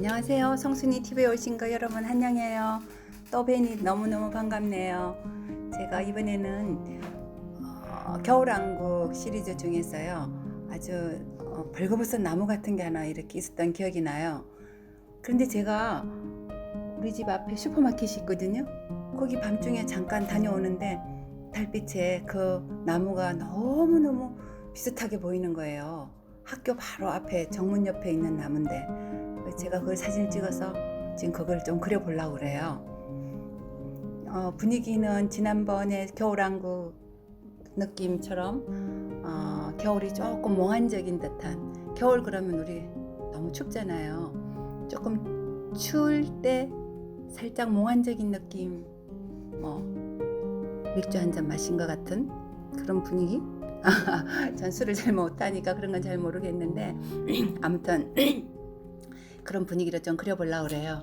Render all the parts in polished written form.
안녕하세요. 성순이 TV에 오신 거 여러분 환영해요. 또 뵈니 너무너무 반갑네요. 제가 이번에는 겨울왕국 시리즈 중에서요. 아주 벌거벗은 나무 같은 게 하나 이렇게 있었던 기억이 나요. 그런데 제가 우리 집 앞에 슈퍼마켓이 있거든요. 거기 밤중에 잠깐 다녀오는데 달빛에 그 나무가 너무너무 비슷하게 보이는 거예요. 학교 바로 앞에 정문 옆에 있는 나무인데 제가 그걸 사진을 찍어서 지금 그걸 좀 그려보려고 그래요. 분위기는 지난번에 겨울왕국 느낌처럼 겨울이 조금 몽환적인 듯한, 겨울 그러면 우리 너무 춥잖아요. 조금 추울 때 살짝 몽환적인 느낌, 맥주 한 잔 마신 것 같은 그런 분위기? 전 술을 잘 못하니까 그런 건 잘 모르겠는데 아무튼 그런 분위기를 좀 그려보려고 그래요.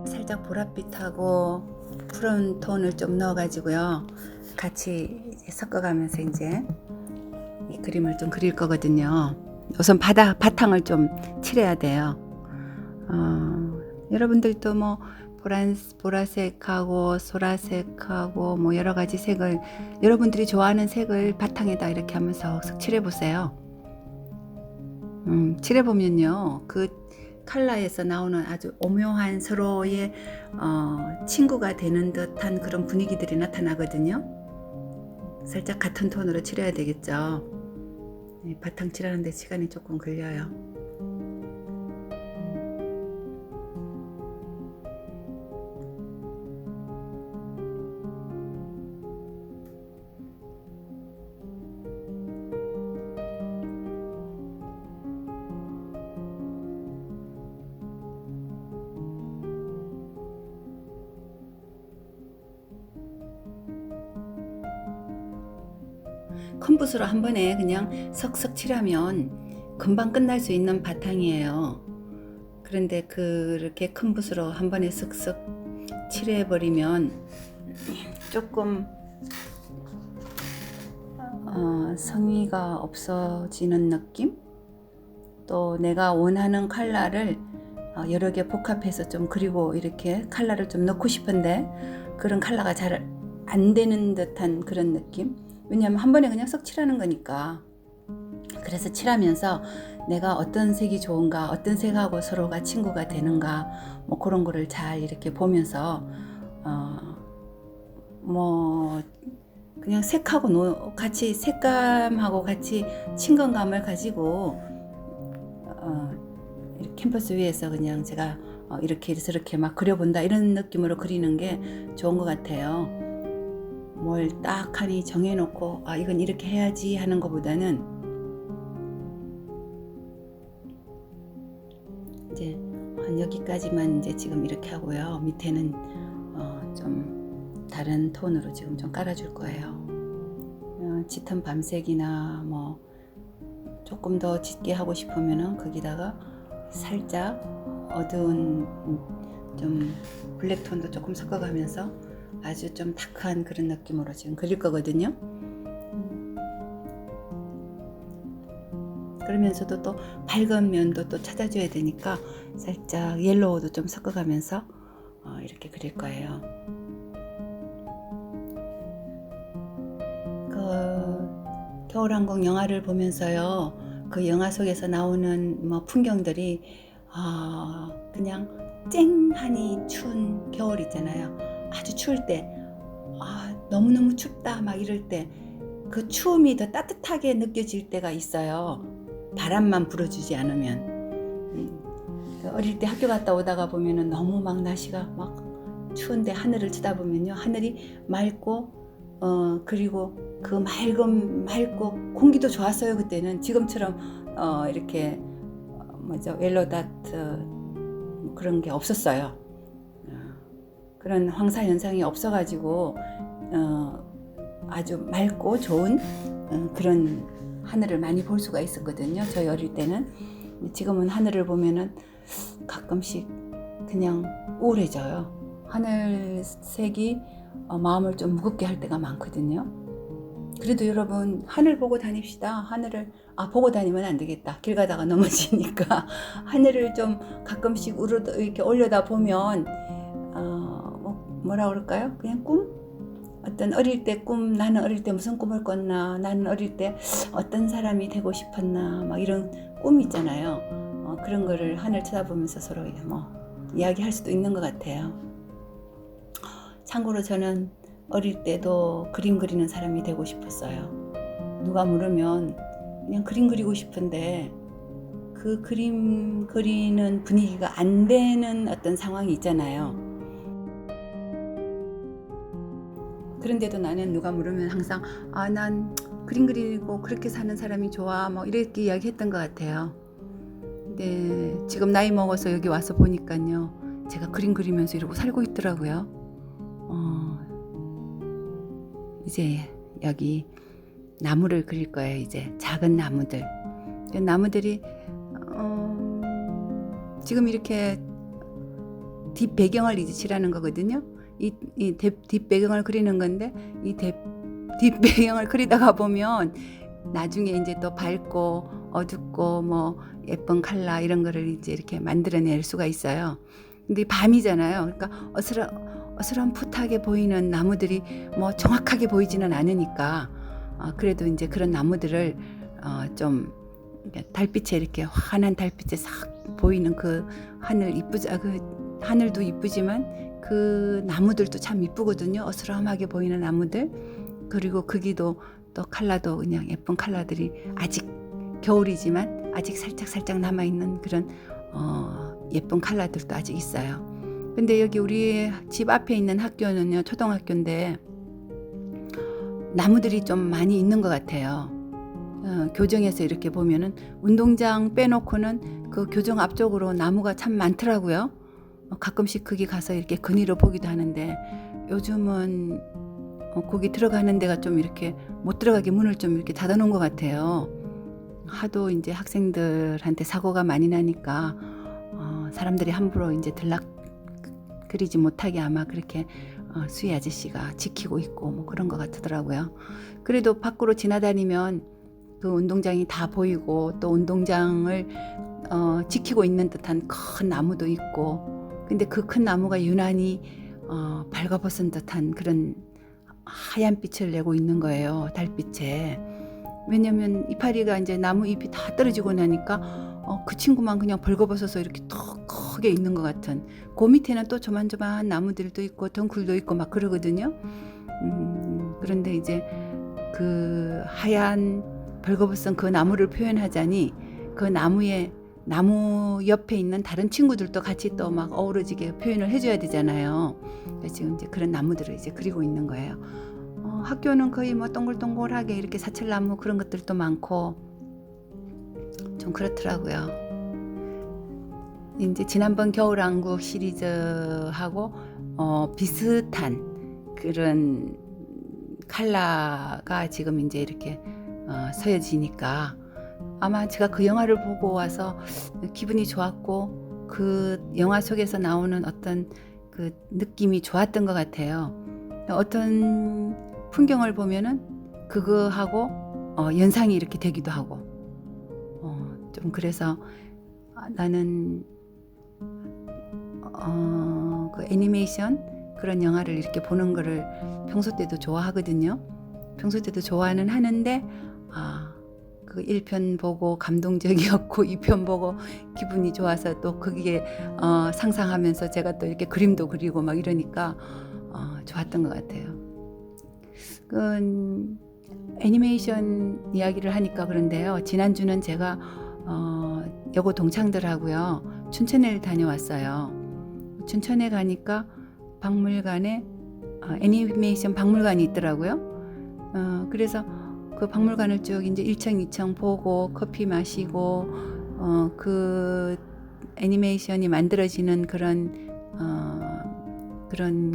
살짝 보랏빛하고 푸른 톤을 좀 넣어가지고요. 같이 섞어가면서 이제 이 그림을 좀 그릴 거거든요. 우선 바탕을 좀 칠해야 돼요. 여러분들도 뭐 보라색하고 소라색하고 뭐 여러 가지 색을, 여러분들이 좋아하는 색을 바탕에다 이렇게 하면서 쓱 칠해보세요. 칠해보면요, 그 컬러에서 나오는 아주 오묘한 서로의 친구가 되는 듯한 그런 분위기들이 나타나거든요. 살짝 같은 톤으로 칠해야 되겠죠. 바탕 칠하는데 시간이 조금 걸려요. 컴붓으로 한 번에 그냥 석석 칠하면 금방 끝날 수 있는 바탕이에요. 그런데 그렇게 큰 붓으로 한 번에 쓱쓱 칠해버리면 조금 성의가 없어지는 느낌? 또 내가 원하는 컬러를 여러 개 복합해서 좀 그리고 이렇게 컬러를 좀 넣고 싶은데 그런 컬러가 잘 안 되는 듯한 그런 느낌? 왜냐하면 한 번에 그냥 썩 칠하는 거니까. 그래서 칠하면서 내가 어떤 색이 좋은가, 어떤 색하고 서로가 친구가 되는가, 뭐 그런 거를 잘 이렇게 보면서 뭐 그냥 색하고 같이, 색감하고 같이 친근감을 가지고 이렇게 캔버스 위에서 그냥 제가 이렇게 저렇게 막 그려본다 이런 느낌으로 그리는 게 좋은 것 같아요. 뭘 딱 하니 정해놓고 이건 이렇게 해야지 하는 것보다는 이제 한 여기까지만 이제 지금 이렇게 하고요. 밑에는 좀 다른 톤으로 지금 좀 깔아줄 거예요. 짙은 밤색이나 뭐 조금 더 짙게 하고 싶으면은 거기다가 살짝 어두운 좀 블랙톤도 조금 섞어가면서 아주 좀 다크한 그런 느낌으로 지금 그릴 거거든요. 그러면서도 또 밝은 면도 또 찾아줘야 되니까 살짝 옐로우도 좀 섞어가면서 이렇게 그릴 거예요. 그 겨울왕국 영화를 보면서요, 그 영화 속에서 나오는 뭐 풍경들이 그냥 쨍하니 추운 겨울 있잖아요. 아주 추울 때 너무너무 춥다 막 이럴 때 그 추움이 더 따뜻하게 느껴질 때가 있어요. 바람만 불어주지 않으면. 어릴 때 학교 갔다 오다가 보면은 너무 막 날씨가 막 추운데 하늘을 쳐다보면요, 하늘이 맑고 그리고 그 맑고 공기도 좋았어요. 그때는 지금처럼 이렇게 옐로우 다트 그런 게 없었어요. 그런 황사 현상이 없어가지고 아주 맑고 좋은 그런 하늘을 많이 볼 수가 있었거든요. 저희 어릴 때는. 지금은 하늘을 보면은 가끔씩 그냥 우울해져요. 하늘색이 마음을 좀 무겁게 할 때가 많거든요. 그래도 여러분 하늘 보고 다닙시다. 하늘을 보고 다니면 안 되겠다. 길 가다가 넘어지니까 하늘을 좀 가끔씩 이렇게 올려다 보면 뭐라 그럴까요? 그냥 꿈? 어떤 어릴 때 꿈, 나는 어릴 때 무슨 꿈을 꿨나, 나는 어릴 때 어떤 사람이 되고 싶었나, 막 이런 꿈 있잖아요. 그런 거를 하늘 쳐다보면서 서로 이야기할 수도 있는 것 같아요. 참고로 저는 어릴 때도 그림 그리는 사람이 되고 싶었어요. 누가 물으면 그냥 그림 그리고 싶은데 그 그림 그리는 분위기가 안 되는 어떤 상황이 있잖아요. 그런데도 나는 누가 물으면 항상 난 그림 그리고 그렇게 사는 사람이 좋아, 뭐 이렇게 이야기했던 것 같아요. 근데 지금 나이 먹어서 여기 와서 보니까요, 제가 그림 그리면서 이러고 살고 있더라고요. 이제 여기 나무를 그릴 거예요. 이제 작은 나무들. 나무들이 지금 이렇게 뒷 배경을 이제 칠하는 거거든요. 이 뒷 배경을 그리는 건데 이 뒷 배경을 그리다가 보면 나중에 이제 또 밝고 어둡고 뭐 예쁜 컬러 이런 거를 이제 이렇게 만들어낼 수가 있어요. 근데 밤이잖아요. 그러니까 어스럼풋하게 보이는 나무들이 뭐 정확하게 보이지는 않으니까 그래도 이제 그런 나무들을 좀 달빛에 이렇게 환한 달빛에 싹 보이는 그 하늘 그 하늘도 이쁘지만 그 나무들도 참 이쁘거든요. 어스럼하게 보이는 나무들. 그리고 거기도 또 컬러도 그냥 예쁜 컬러들이 아직 겨울이지만 아직 살짝 남아있는 그런 예쁜 컬러들도 아직 있어요. 근데 여기 우리 집 앞에 있는 학교는요, 초등학교인데 나무들이 좀 많이 있는 것 같아요. 교정에서 이렇게 보면은 운동장 빼놓고는 그 교정 앞쪽으로 나무가 참 많더라고요. 가끔씩 거기 가서 이렇게 거닐어 보기도 하는데 요즘은 거기 들어가는 데가 좀 이렇게 못 들어가게 문을 좀 이렇게 닫아 놓은 것 같아요. 하도 이제 학생들한테 사고가 많이 나니까 사람들이 함부로 이제 들락거리지 못하게 아마 그렇게 수희 아저씨가 지키고 있고 뭐 그런 것 같더라고요. 그래도 밖으로 지나다니면 그 운동장이 다 보이고 또 운동장을 지키고 있는 듯한 큰 나무도 있고, 근데 그 큰 나무가 유난히 발가벗은 듯한 그런 하얀 빛을 내고 있는 거예요, 달빛에. 왜냐면 이파리가 이제 나무 잎이 다 떨어지고 나니까 그 친구만 그냥 벌거벗어서 이렇게 더 크게 있는 것 같은. 그 밑에는 또 조만조만한 나무들도 있고 덩굴도 있고 막 그러거든요. 그런데 이제 그 하얀 벌거벗은 그 나무를 표현하자니 그 나무 옆에 있는 다른 친구들도 같이 또 막 어우러지게 표현을 해줘야 되잖아요. 그래서 지금 이제 그런 나무들을 이제 그리고 있는 거예요. 학교는 거의 뭐 동글동글하게 이렇게 사철나무 그런 것들도 많고 좀 그렇더라고요. 이제 지난번 겨울왕국 시리즈하고 비슷한 그런 컬러가 지금 이제 이렇게 서여지니까 아마 제가 그 영화를 보고 와서 기분이 좋았고 그 영화 속에서 나오는 어떤 그 느낌이 좋았던 것 같아요. 어떤 풍경을 보면은 그거하고 연상이 이렇게 되기도 하고 좀 그래서 나는 그 애니메이션 그런 영화를 이렇게 보는 거를 평소 때도 좋아하거든요. 평소 때도 좋아는 하는데 그 1편 보고 감동적이었고 2편 보고 기분이 좋아서 또 거기에 상상하면서 제가 또 이렇게 그림도 그리고 막 이러니까 좋았던 것 같아요. 그 애니메이션 이야기를 하니까 그런데요. 지난주는 제가 여고 동창들하고요 춘천에 다녀왔어요. 춘천에 가니까 박물관에 애니메이션 박물관이 있더라고요. 그래서 그 박물관을 쭉 이제 1층 2층 보고 커피 마시고 그 애니메이션이 만들어지는 그런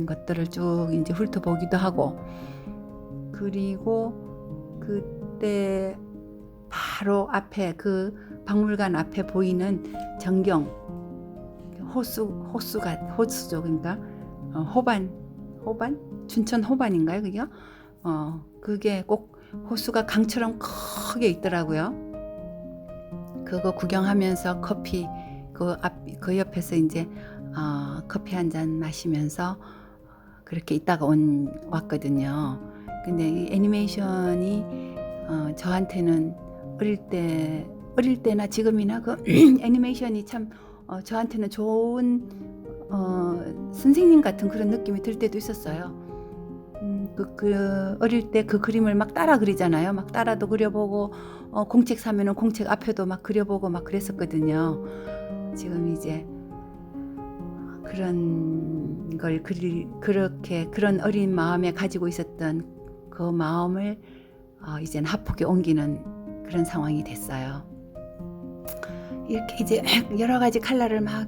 것들을 쭉 이제 훑어보기도 하고, 그리고 그때 바로 앞에 그 박물관 앞에 보이는 전경 호수죠. 그러니까 호반 춘천 호반인가요 그게? 그게 꼭 호수가 강처럼 크게 있더라고요. 그거 구경하면서 커피 그 옆에서 이제 커피 한 잔 마시면서 그렇게 있다가 왔거든요. 근데 이 애니메이션이 저한테는 어릴 때나 지금이나 그 애니메이션이 참 저한테는 좋은 선생님 같은 그런 느낌이 들 때도 있었어요. 어릴 때 그 그림을 막 따라 그리잖아요. 막 따라도 그려보고 공책 사면은 공책 앞에도 막 그려보고 막 그랬었거든요. 지금 이제 그런 걸 그렇게 그런 어린 마음에 가지고 있었던 그 마음을 이제는 하프게 옮기는 그런 상황이 됐어요. 이렇게 이제 여러 가지 컬러를 막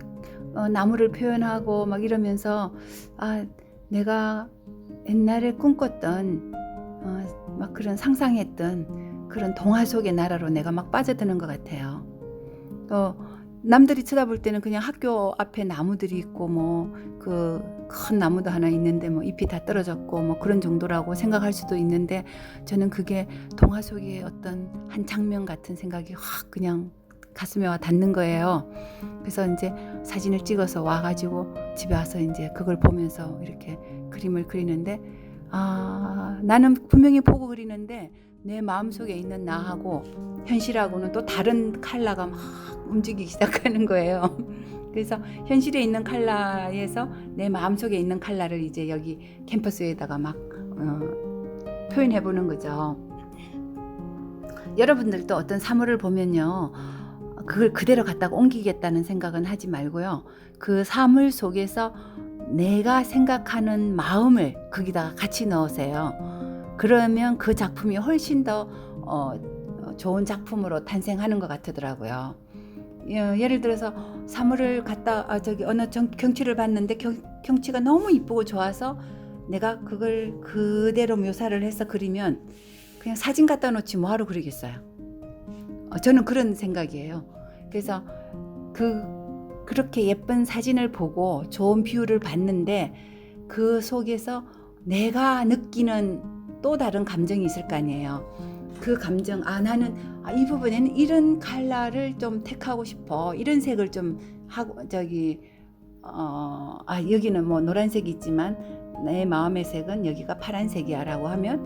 나무를 표현하고 막 이러면서 내가 옛날에 꿈꿨던 막 그런 상상했던 그런 동화 속의 나라로 내가 막 빠져드는 것 같아요. 또 남들이 쳐다볼 때는 그냥 학교 앞에 나무들이 있고 뭐 그 큰 나무도 하나 있는데 뭐 잎이 다 떨어졌고 뭐 그런 정도라고 생각할 수도 있는데 저는 그게 동화 속의 어떤 한 장면 같은 생각이 확 그냥 가슴에 와 닿는 거예요. 그래서 이제 사진을 찍어서 와가지고 집에 와서 이제 그걸 보면서 이렇게 그림을 그리는데 나는 분명히 보고 그리는데 내 마음속에 있는 나하고 현실하고는 또 다른 컬러가 막 움직이기 시작하는 거예요. 그래서 현실에 있는 컬러에서 내 마음속에 있는 컬러를 이제 여기 캔버스에다가 막 표현해 보는 거죠. 여러분들도 어떤 사물을 보면요, 그걸 그대로 갖다가 옮기겠다는 생각은 하지 말고요. 그 사물 속에서 내가 생각하는 마음을 거기다가 같이 넣으세요. 그러면 그 작품이 훨씬 더 좋은 작품으로 탄생하는 것 같더라고요. 예를 들어서 사물을 갖다 어느 경치를 봤는데 경치가 너무 이쁘고 좋아서 내가 그걸 그대로 묘사를 해서 그리면 그냥 사진 갖다 놓지 뭐하러 그리겠어요. 저는 그런 생각이에요. 그래서 그렇게 예쁜 사진을 보고 좋은 뷰를 봤는데 그 속에서 내가 느끼는 또 다른 감정이 있을 거 아니에요. 그 감정, 나는 이 부분에는 이런 컬러를 좀 택하고 싶어. 이런 색을 좀 하고 여기는 뭐 노란색이 있지만 내 마음의 색은 여기가 파란색이야 라고 하면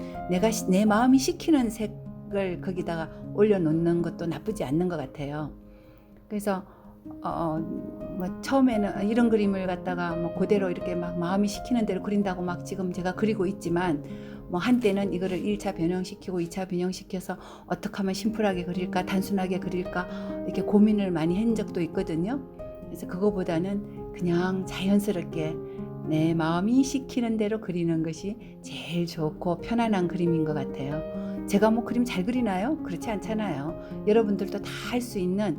내 마음이 시키는 색을 거기다가 올려놓는 것도 나쁘지 않는 것 같아요. 그래서 뭐 처음에는 이런 그림을 갖다가 뭐 그대로 이렇게 막 마음이 시키는 대로 그린다고 막 지금 제가 그리고 있지만 뭐 한때는 이거를 1차 변형시키고 2차 변형시켜서 어떻게 하면 심플하게 그릴까 단순하게 그릴까 이렇게 고민을 많이 한 적도 있거든요. 그래서 그거보다는 그냥 자연스럽게 내 마음이 시키는 대로 그리는 것이 제일 좋고 편안한 그림인 것 같아요. 제가 뭐 그림 잘 그리나요? 그렇지 않잖아요. 여러분들도 다 할 수 있는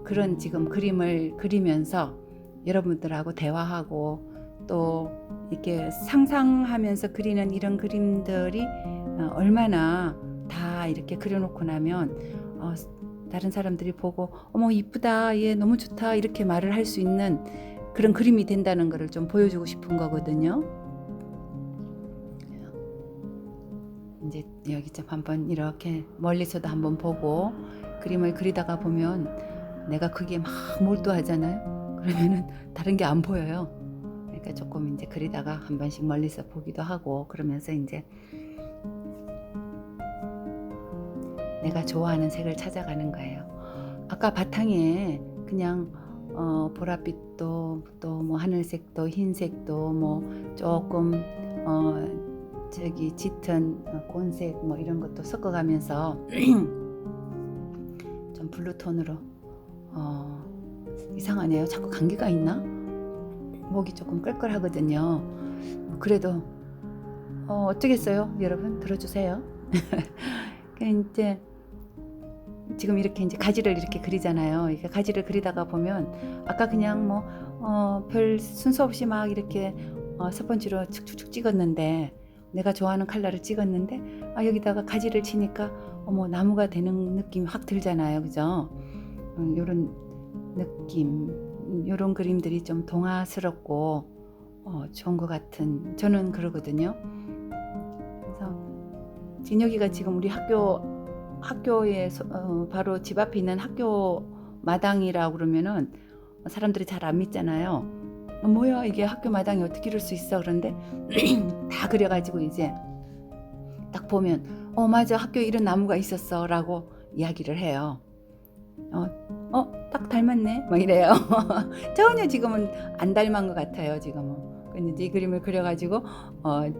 그런 지금 그림을 그리면서 여러분들하고 대화하고 또 이렇게 상상하면서 그리는 이런 그림들이 얼마나 다 이렇게 그려놓고 나면 다른 사람들이 보고 어머 이쁘다, 얘 너무 좋다 이렇게 말을 할 수 있는 그런 그림이 된다는 것을 좀 보여주고 싶은 거거든요. 이제 여기 좀 한번 이렇게 멀리서도 한번 보고 그림을 그리다가 보면 내가 그게 막 몰두하잖아요. 그러면은 다른 게 안 보여요. 그러니까 조금 이제 그리다가 한 번씩 멀리서 보기도 하고 그러면서 이제 내가 좋아하는 색을 찾아가는 거예요. 아까 바탕에 그냥 보랏빛도 또 뭐 하늘색도 흰색도 뭐 조금 짙은 곤색 뭐 이런 것도 섞어가면서 좀 블루톤으로 이상하네요. 자꾸 감기가 있나? 목이 조금 끌끌하거든요. 그래도 어쩌겠어요. 여러분 들어주세요. 이제 지금 이렇게 이제 가지를 이렇게 그리잖아요. 이렇게 가지를 그리다가 보면 아까 그냥 뭐 별 순서 없이 막 이렇게 스펀지로 축축축 찍었는데 내가 좋아하는 컬러를 찍었는데 여기다가 가지를 치니까 나무가 되는 느낌이 확 들잖아요. 그죠? 요런 느낌, 요런 그림들이 좀 동화스럽고 좋은 것 같은 저는 그러거든요. 그래서 여기가 지금 우리 학교에 바로 집 앞에 있는 학교 마당이라고 그러면은 사람들이 잘 안 믿잖아요. 뭐야 이게 학교 마당이 어떻게 이럴 수 있어. 그런데 다 그려가지고 이제 딱 보면 맞아 학교에 이런 나무가 있었어 라고 이야기를 해요. 딱 닮았네 막 이래요. 전혀 지금은 안 닮은 것 같아요. 지금은. 근데 이제 이 그림을 그려가지고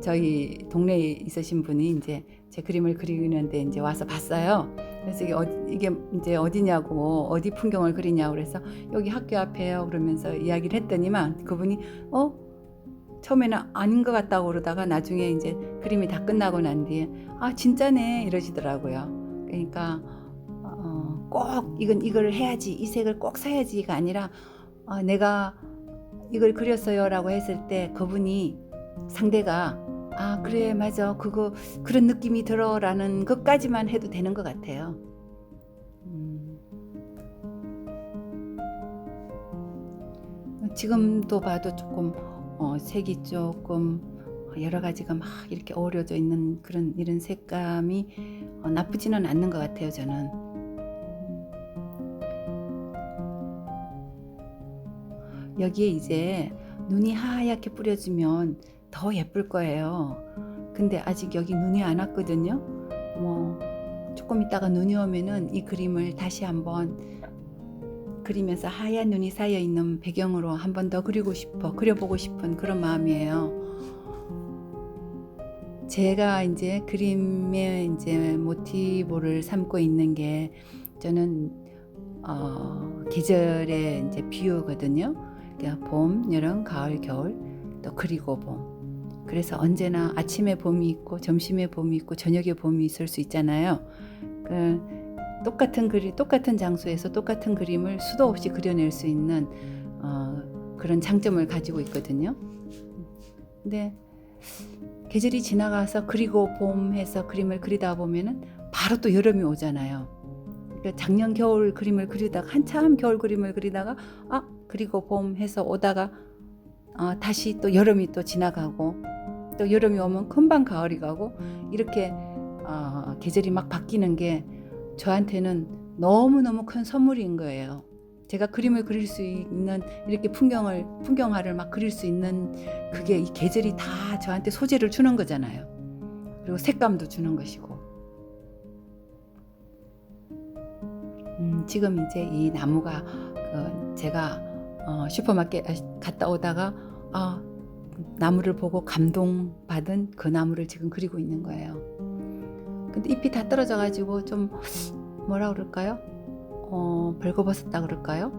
저희 동네에 있으신 분이 이제 제 그림을 그리는데 이제 와서 봤어요. 그래서 이게 이제 어디냐고, 어디 풍경을 그리냐고 그래서 여기 학교 앞에요 그러면서 이야기를 했더니만 그분이 처음에는 아닌 것 같다고 그러다가 나중에 이제 그림이 다 끝나고 난 뒤에 진짜네 이러시더라고요. 그러니까 꼭 이걸 해야지, 이 색을 꼭 사야지가 아니라 내가 이걸 그렸어요 라고 했을 때 그분이 상대가 그래 맞아 그런 느낌이 들어 라는 것까지만 해도 되는 것 같아요. 지금도 봐도 조금 색이 조금 여러 가지가 막 이렇게 어우러져 있는 이런 색감이 나쁘지는 않는 것 같아요. 저는 여기에 이제 눈이 하얗게 뿌려지면 더 예쁠 거예요. 근데 아직 여기 눈이 안 왔거든요. 조금 있다가 눈이 오면은 이 그림을 다시 한번 그리면서 하얀 눈이 쌓여 있는 배경으로 한 번 더 그려보고 싶은 그런 마음이에요. 제가 이제 그림의 이제 모티브를 삼고 있는 게 저는 계절의 이제 비유거든요. 그러니까 봄, 여름, 가을, 겨울, 또 그리고 봄. 그래서 언제나 아침에 봄이 있고 점심에 봄이 있고 저녁에 봄이 있을 수 있잖아요. 똑같은 장소에서 똑같은 그림을 수도 없이 그려낼 수 있는 그런 장점을 가지고 있거든요. 근데 계절이 지나가서 그리고 봄 해서 그림을 그리다 보면은 바로 또 여름이 오잖아요. 그러니까 작년 겨울 그림을 그리다가 한참 겨울 그림을 그리다가 그리고 봄 해서 오다가 다시 또 여름이 또 지나가고 또 여름이 오면 금방 가을이 가고 이렇게 계절이 막 바뀌는 게 저한테는 너무너무 큰 선물인 거예요. 제가 그림을 그릴 수 있는 이렇게 풍경화를 막 그릴 수 있는 그게 이 계절이 다 저한테 소재를 주는 거잖아요. 그리고 색감도 주는 것이고. 지금 이제 이 나무가 제가 슈퍼마켓 갔다 오다가 나무를 보고 감동받은 그 나무를 지금 그리고 있는 거예요. 근데 잎이 다 떨어져 가지고 좀 뭐라 그럴까요? 벌거벗었다 그럴까요?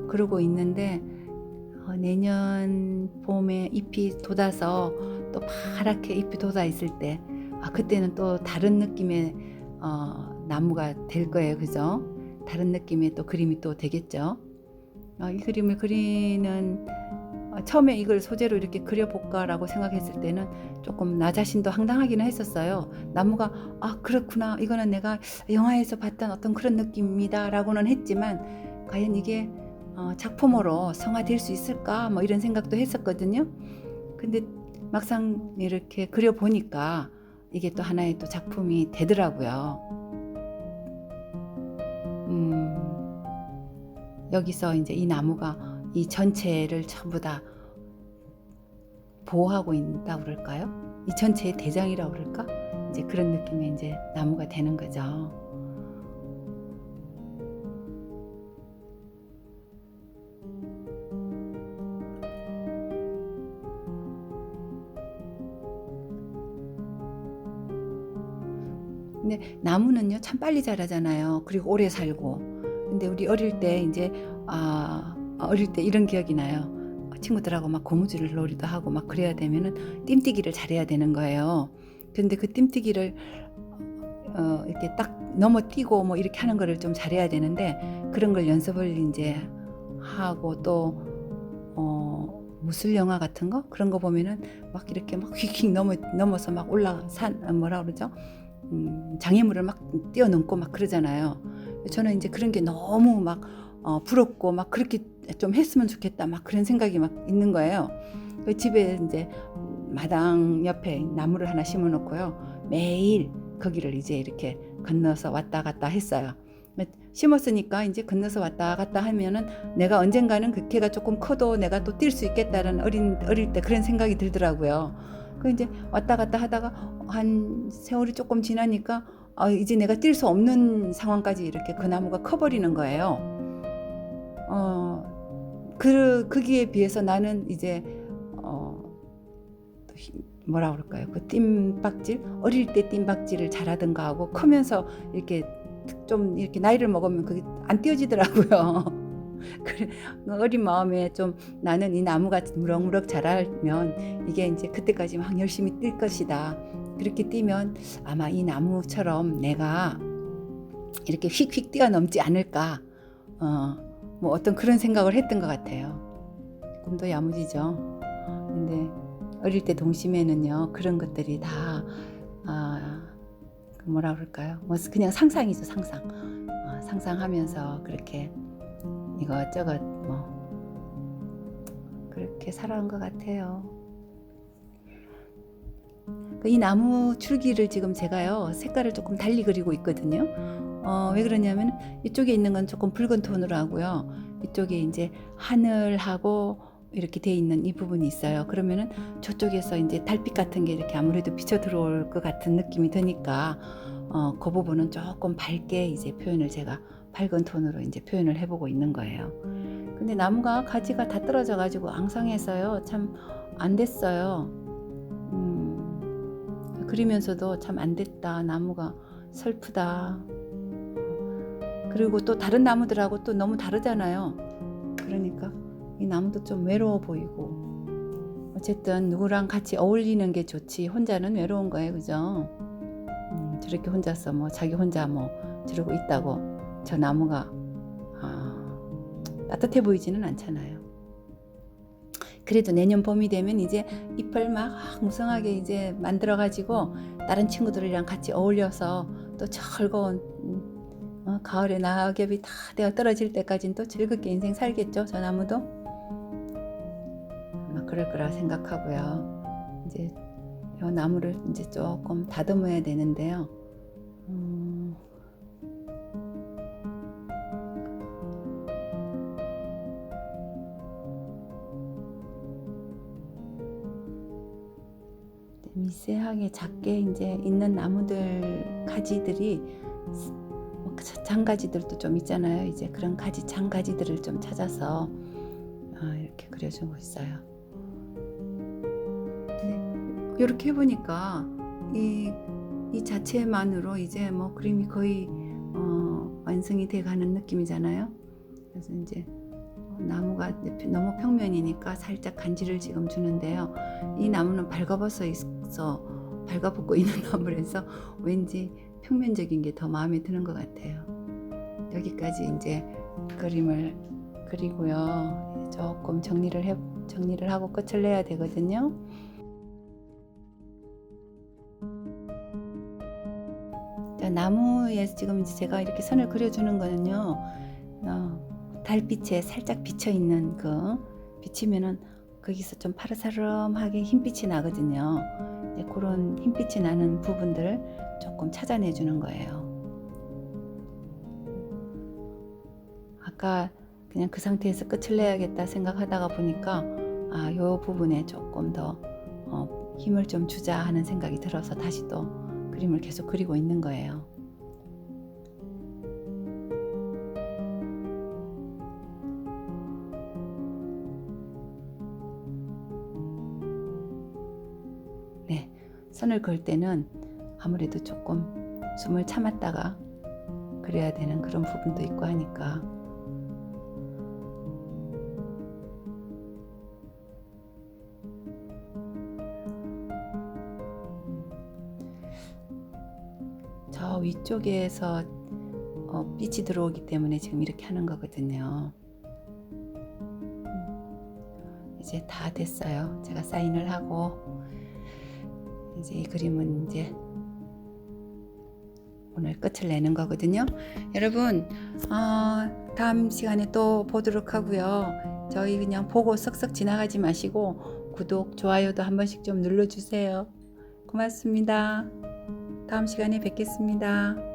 그러고 있는데 내년 봄에 잎이 돋아서 또 파랗게 잎이 돋아 있을 때 그때는 또 다른 느낌의 나무가 될 거예요. 그죠? 다른 느낌의 또 그림이 또 되겠죠. 이 그림을 그리는 처음에 이걸 소재로 이렇게 그려볼까라고 생각했을 때는 조금 나 자신도 황당하기는 했었어요. 나무가 그렇구나, 이거는 내가 영화에서 봤던 어떤 그런 느낌이다 라고는 했지만 과연 이게 작품으로 성화될 수 있을까 뭐 이런 생각도 했었거든요. 근데 막상 이렇게 그려보니까 이게 또 하나의 또 작품이 되더라고요. 여기서 이제 이 나무가 이 전체를 전부 다 보호하고 있다고 그럴까요? 이 전체의 대장이라고 그럴까? 이제 그런 느낌의 이제 나무가 되는 거죠. 근데 나무는요 참 빨리 자라잖아요. 그리고 오래 살고. 근데 우리 어릴 때 이제 어릴 때 이런 기억이 나요. 친구들하고 막 고무줄 놀이도 하고 막 그래야 되면은 띰뛰기를 잘해야 되는 거예요. 근데 그 띰뛰기를 이렇게 딱 넘어뛰고 뭐 이렇게 하는 거를 좀 잘해야 되는데 그런 걸 연습을 이제 하고 또 무술 영화 같은 거 그런 거 보면은 막 이렇게 막 휙휙 넘어서 막 뭐라 그러죠? 장애물을 막 뛰어넘고 막 그러잖아요. 저는 이제 그런 게 너무 막 부럽고 막 그렇게 좀 했으면 좋겠다 막 그런 생각이 막 있는 거예요. 집에 이제 마당 옆에 나무를 하나 심어 놓고요. 매일 거기를 이제 이렇게 건너서 왔다 갔다 했어요. 심었으니까 이제 건너서 왔다 갔다 하면은 내가 언젠가는 그 개가 조금 커도 내가 또 뛸 수 있겠다는 어릴 때 그런 생각이 들더라고요. 그 이제 왔다 갔다 하다가 한 세월이 조금 지나니까 이제 내가 뛸 수 없는 상황까지 이렇게 그 나무가 커버리는 거예요. 거기에 비해서 나는 이제 뭐라 그럴까요? 그 뜀박질, 어릴 때 뜀박질을 잘하던가 하고 크면서 이렇게 좀 이렇게 나이를 먹으면 그게 안 띄어지더라고요. 그래, 어린 마음에 좀 나는 이 나무가 무럭무럭 자라면 이게 이제 그때까지 막 열심히 뛸 것이다. 그렇게 뛰면 아마 이 나무처럼 내가 이렇게 휙휙 뛰어넘지 않을까. 뭐 어떤 그런 생각을 했던 것 같아요. 꿈도 야무지죠. 근데 어릴 때 동심에는요 그런 것들이 다 뭐라 그럴까요? 뭐 그냥 상상이죠, 상상. 상상하면서 그렇게 이것저것 뭐 그렇게 살아온 것 같아요. 이 나무 줄기를 지금 제가요 색깔을 조금 달리 그리고 있거든요. 왜 그러냐면 이쪽에 있는 건 조금 붉은 톤으로 하고요. 이쪽에 이제 하늘하고 이렇게 돼 있는 이 부분이 있어요. 그러면은 저쪽에서 이제 달빛 같은 게 이렇게 아무래도 비쳐 들어올 것 같은 느낌이 드니까 그 부분은 조금 밝게 이제 표현을 제가 밝은 톤으로 이제 표현을 해보고 있는 거예요. 근데 나무가 가지가 다 떨어져 가지고 앙상해서요 참 안 됐어요. 그리면서도 참 안 됐다, 나무가 슬프다. 그리고 또 다른 나무들하고 또 너무 다르잖아요. 그러니까 이 나무도 좀 외로워 보이고, 어쨌든 누구랑 같이 어울리는 게 좋지 혼자는 외로운 거예요, 그죠? 저렇게 혼자서 뭐 자기 혼자 뭐 저러고 있다고 저 나무가 따뜻해 보이지는 않잖아요. 그래도 내년 봄이 되면 이제 잎을 막 무성하게 이제 만들어 가지고 다른 친구들이랑 같이 어울려서 또 즐거운 가을에 낙엽이 다 되어 떨어질 때까지는 또 즐겁게 인생 살겠죠, 저 나무도. 그럴 거라 생각하고요. 이제 이 나무를 이제 조금 다듬어야 되는데요. 미세하게 작게 이제 있는 나무들 가지들이 장가지들도 좀 있잖아요. 이제 그런 가지 장가지들을 좀 찾아서 이렇게 그려주고 있어요. 이렇게 해보니까 이 자체만으로 이제 뭐 그림이 거의 완성이 돼가는 느낌이잖아요. 그래서 이제 나무가 너무 평면이니까 살짝 간지를 지금 주는데요. 이 나무는 발가벗어 있어 발가벗고 있는 나무라서 왠지 평면적인 게 더 마음에 드는 것 같아요. 여기까지 이제 그림을 그리고요. 조금 정리를 하고 끝을 내야 되거든요. 자, 나무에 지금 이제 제가 이렇게 선을 그려주는 거는요. 달빛에 살짝 비쳐 있는 비치면은 거기서 좀 파르사름하게 흰빛이 나거든요. 이제 그런 흰빛이 나는 부분들을 조금 찾아내 주는 거예요. 아까 그냥 그 상태에서 끝을 내야겠다 생각하다가 보니까 요 부분에 조금 더 힘을 좀 주자 하는 생각이 들어서 다시 또 그림을 계속 그리고 있는 거예요. 네, 선을 그을 때는 아무래도 조금 숨을 참았다가 그래야 되는 그런 부분도 있고 하니까 저 위쪽에서 빛이 들어오기 때문에 지금 이렇게 하는 거거든요. 이제 다 됐어요. 제가 사인을 하고 이제 이 그림은 이제 오늘 끝을 내는 거거든요. 여러분 다음 시간에 또 보도록 하고요. 저희 그냥 보고 썩썩 지나가지 마시고 구독, 좋아요도 한 번씩 좀 눌러주세요. 고맙습니다. 다음 시간에 뵙겠습니다.